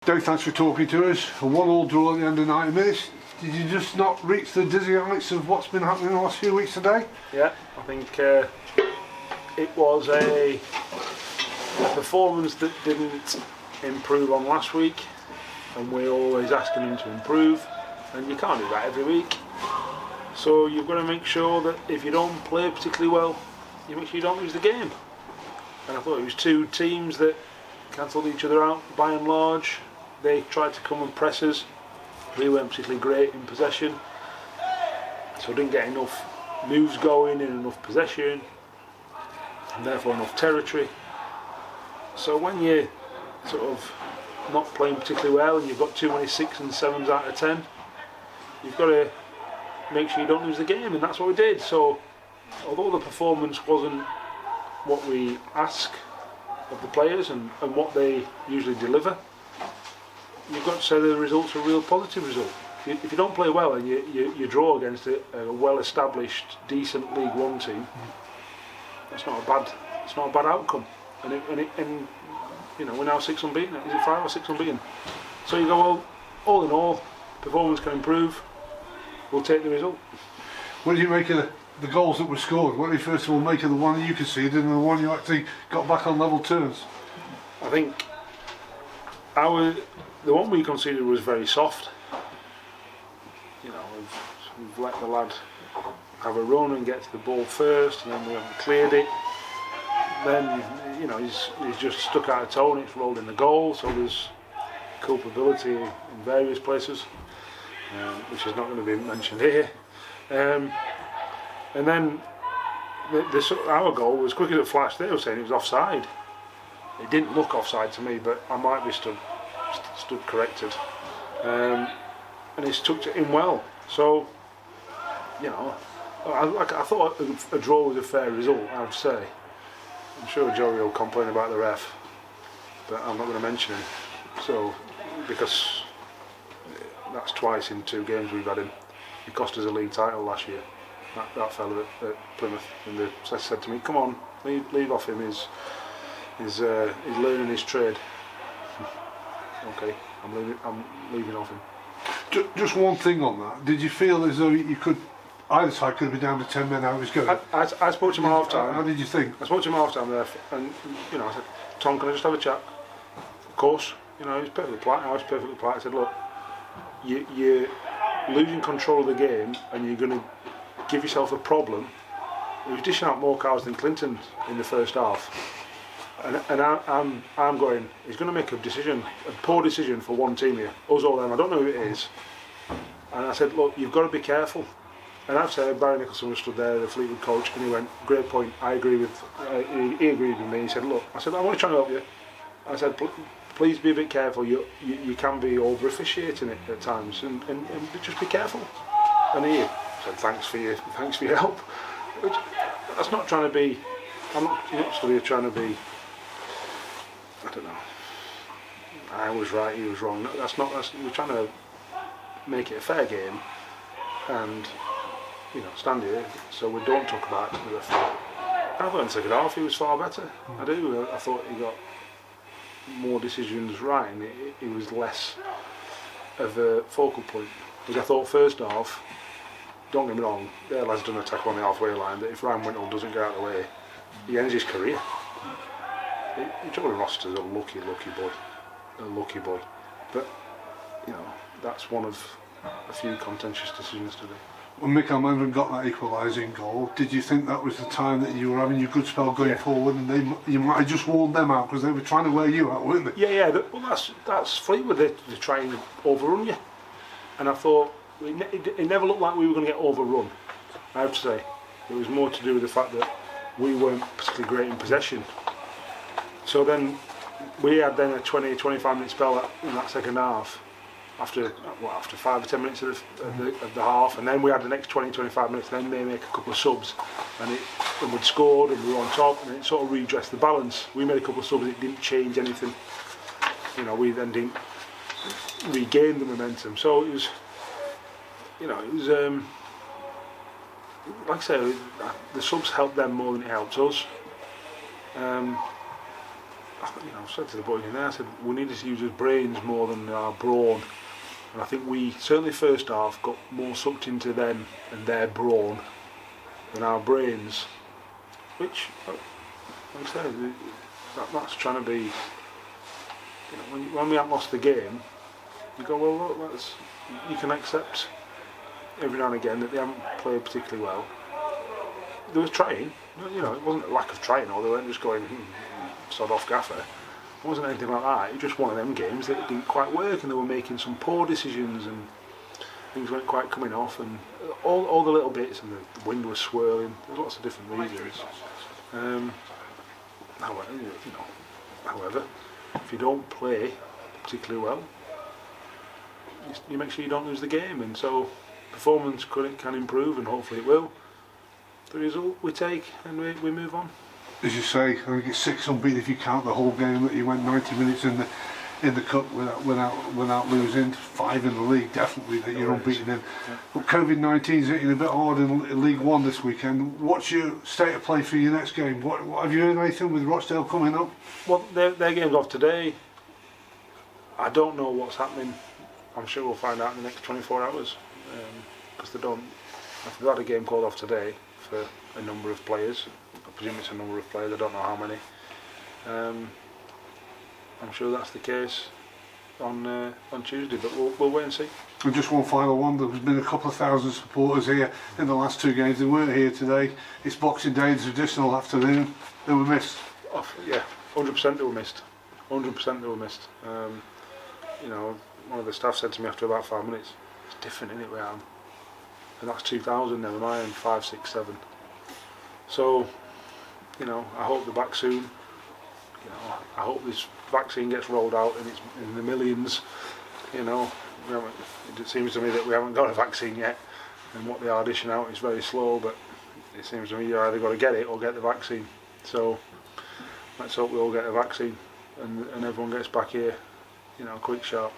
Dave, thanks for talking to us. A 1-1 draw at the end of 90 minutes. Did you just not reach the dizzy heights of what's been happening in the last few weeks today? Yeah, I think it was a performance that didn't improve on last week, and we're always asking them to improve, and you can't do that every week. So you've got to make sure that if you don't play particularly well, you make sure you don't lose the game. And I thought it was two teams that cancelled each other out by and large. They tried to come and press us. We weren't particularly great in possession, so didn't get enough moves going and enough possession, and therefore enough territory. So when you're sort of not playing particularly well and you've got too many 6 and 7s out of 10, you've got to make sure you don't lose the game, and that's what we did. So although the performance wasn't what we ask of the players and what they usually deliver, you've got to say the result's a real positive result. If you don't play well and you draw against a well-established, decent League One team, that's not a bad outcome. And you know, we're now 6 unbeaten. Is it 5 or 6 unbeaten? So you go, well, all in all, performance can improve. We'll take the result. What do you make of the goals that were scored? What do you first of all make of the one you conceded and the one you actually got back on level terms? I think the one we conceded was very soft. You know, we've let the lad have a run and get to the ball first, and then we haven't cleared it. Then, you know, he's just stuck out of toe and it's rolled in the goal, so there's culpability in various places, which is not going to be mentioned here. And then our goal was quick as a flash. They were saying it was offside. It didn't look offside to me, but I might be stood corrected. And he's tucked it in well. So, you know, I thought a draw was a fair result, I would say. I'm sure Joey will complain about the ref, but I'm not going to mention him. So, because that's twice in 2 games we've had him. He cost us a league title last year. That fella at Plymouth, and they said to me, "Come on, leave off him. He's learning his trade." Okay, I'm leaving off him. Just one thing on that. Did you feel as though you could, either side could have been down to 10 men? How it was going? I spoke to him at half time. How did you think? I spoke to him at half time there, and you know, I said, "Tom, can I just have a chat?" Of course. You know, he was perfectly polite. I was perfectly polite. I said, "Look, you're losing control of the game, and you're going to give yourself a problem." He was dishing out more cards than Clinton in the first half, and I'm going, he's going to make a poor decision for one team here, us or them. I don't know who it is. And I said, "Look, you've got to be careful." And I've said, Barry Nicholson was stood there, the Fleetwood coach, and he went, "Great point. I agree with." He agreed with me. He said, "Look," I said, "I want to try and help you." I said, "Please be a bit careful. You can be over officiating it at times, and just be careful." And he said, thanks for your help. Which, that's not trying to be. I'm not stood here trying to be. I don't know. I was right, he was wrong. We're trying to make it a fair game, and you know, stand here so we don't talk about the referee. I thought in the second half he was far better. I do. I thought he got more decisions right, and it was less of a focal point. Because I thought first half, don't get me wrong, their lads done a tackle on the halfway line that if Ryan Wintle doesn't get out of the way, he ends his career. Jordan Rossiter's a lucky boy. But, you know, that's one of a few contentious decisions today. When Mick Almendron got that equalising goal, did you think that was the time that you were having your good spell going forward, and you might have just warned them out because they were trying to wear you out, weren't they? Yeah. Well, that's Fleetwood. They try and overrun you, and I thought it never looked like we were going to get overrun. I have to say, it was more to do with the fact that we weren't particularly great in possession. So then we had a 20-25 minute spell in that second half. After 5 or 10 minutes of the half, and then we had the next 20-25 minutes, and then they make a couple of subs, and we'd scored and we were on top, and it sort of redressed the balance. We made a couple of subs, it didn't change anything. You know, we then didn't regain the momentum. So it was, you know, like I say, the subs helped them more than it helped us. I said to the boys in there, I said we need to use our brains more than our brawn. And I think we, certainly first half, got more sucked into them and their brawn than our brains. Which, like I said, that's trying to be... when we haven't lost the game, you go, well, look, you can accept every now and again that they haven't played particularly well. They were trying, it wasn't a lack of trying, or they weren't just going, sod off Gaffer. It wasn't anything like that. It was just one of them games that didn't quite work, and they were making some poor decisions, and things weren't quite coming off, and all the little bits, and the wind was swirling. There's lots of different reasons. However, if you don't play particularly well, you make sure you don't lose the game, and so performance can improve, and hopefully it will. The result we take, and we move on. As you say, I think it's 6 unbeaten if you count the whole game that you went 90 minutes in the cup without losing. 5 in the league, definitely that you're unbeaten in. Yeah. But COVID-19's hitting a bit hard in League One this weekend. What's your state of play for your next game? What have you heard anything with Rochdale coming up? Well, their game's off today. I don't know what's happening. I'm sure we'll find out in the next 24 hours because they've had a game called off today for a number of players. I presume it's a number of players, I don't know how many. I'm sure that's the case on Tuesday, but we'll wait and see. And just one final one, there's been a couple of thousand supporters here in the last 2 games. They weren't here today. It's Boxing Day, the traditional afternoon. They were missed. Yeah, 100% they were missed. 100% they were missed. One of the staff said to me after about 5 minutes, it's different, isn't it, where I am? And that's 2,000, never mind, 5, 6, 7. So, I hope they're back soon. I hope this vaccine gets rolled out and it's in the millions. It seems to me that we haven't got a vaccine yet, and what they are dishing out is very slow, but it seems to me you either got to get it or get the vaccine. So let's hope we all get a vaccine and everyone gets back here, quick, sharp.